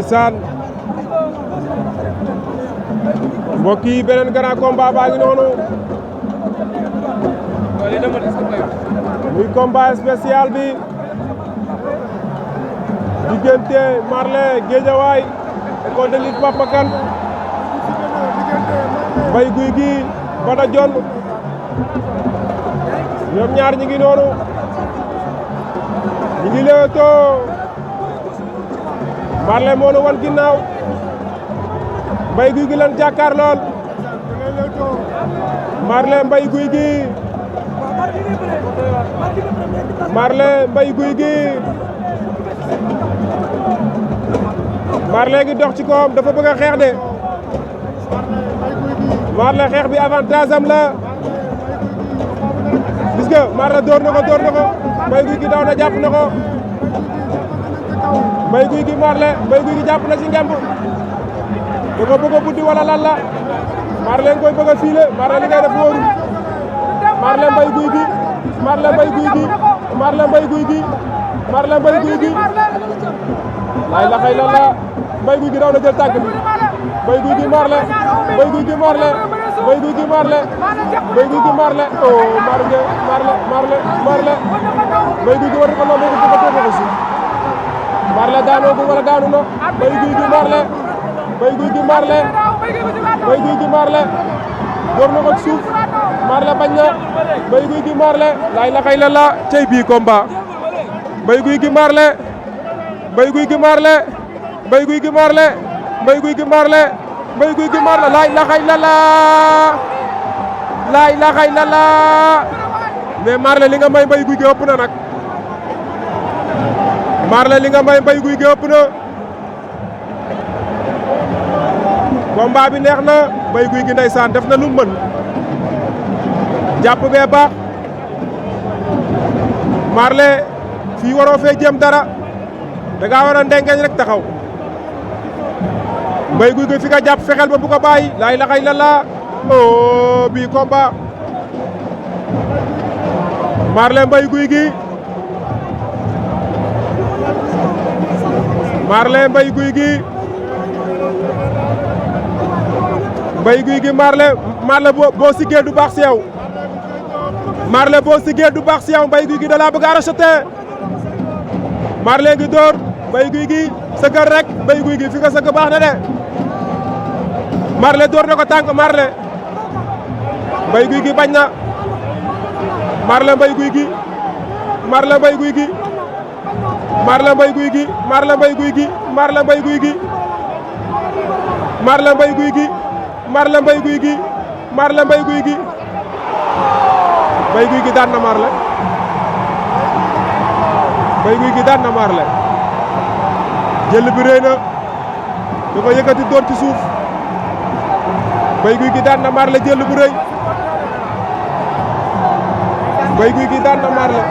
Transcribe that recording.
ndeysaan mbokk yi beneen grand combat baa ngi noonu muy combat spécial bi diggante Marley Guédiawaye école de lutte Papa Kane Mbaye Gouy Gui Bada Dione ñoom ñaar ñi ngi noonu ñi ngi leewtoo Marley moo nu wan ginnaaw Mbaye Gouy Gui lan jàkkaar lool Marley Mbaye Gouy Gui Marley Mbaye Gouy Gui Marley ngi dox ci kawam dafa bëgg a xeex de Marley xeex bi avantage am la gis nga Marley door na ko Mbaye Gouy Gui daw na jàpp na ko Mbaye Gouy Gui Marley Mbaye Gouy Gui jàpp na ci ngemb da ko bëgg a buddi wala lan la Marley nga koy bëgg a fiile Marley li ngay def wóorul Marley Mbaye Gouy Gui Marley Mbaye Gouy Gui Marley Mbaye Gouy Gui Marley Mbaye Gouy Gui la ilaha illallah Mbaye Gouy Gui daw na jël tànk bi Mbaye Gouy Gui Marley Mbaye Gouy Gui Marley Mbaye Gouy Gui Marley Mbaye Gouy Gui Marley oh Marley Mbaye Gouy Gui war na ko noonu ko tëgg ko si Marley daanoo ko wala daanu na Mbaye Gouy Gui Marley Mbaye Gouy Gui Marley Mbaye Gouy Gui Marley door na ko ci suuf Marley bañ na Mbaye Gouy Gui Marley la ilaha illallah cey bii combat Mbaye Gouy Gui Marley Mbaye Gouy Gui Marley Mbaye Gouy Gui Marley Mbaye Gouy Gui Marley Mbaye Gouy Gui Marley la ilaha illallah la ilaha illallah mais Marley li nga may Mbaye Gouy Gui ëpp na nag Marley li nga may Mbaye Gouy Gui ëpp na combat bi neex na Mbaye Gouy Gui ndeysaan def na lu mën jàpp bee baax Marley fii waroo fee jëm dara da ngaa war a ndengeñ rek taxaw Mbaye Gouy Gui fi nga jàpp fexeel ba bu ko bàyyi laa ilaha illallah oh bii combat Marley Mbaye Gouy Gui Marley Mbaye Gouy Gui Mbaye Gouy Gui Marley boo siggee du baax si yow Marley boo siggee du baax si yow Mbaye Gouy Gui da laa bëgg a racheté Marley ngi door Mbaye Gouy Gui sëggal rek Mbaye Gouy Gui fi nga sëgg baax na de Marley door na ko tànk Marley Mbaye Gouy Gui bañ na Marley Mbaye Gouy Gui Marley Mbaye Gouy Gui Marley Mbaye Gouy Gui Marley Mbaye Gouy Gui Marley Mbaye Gouy Gui Marley Mbaye Gouy Gui Marley Mbaye Gouy Gui Marley Mbaye Gouy Gui Mbaye Gouy Gui daan na Marley Mbaye Gouy Gui daan na Marley jël bi rëy na da ko yëkkati doon ci suuf Mbaye Gouy Gui daan na Marley jël bu rëy Mbaye Gouy Gui daan na Marley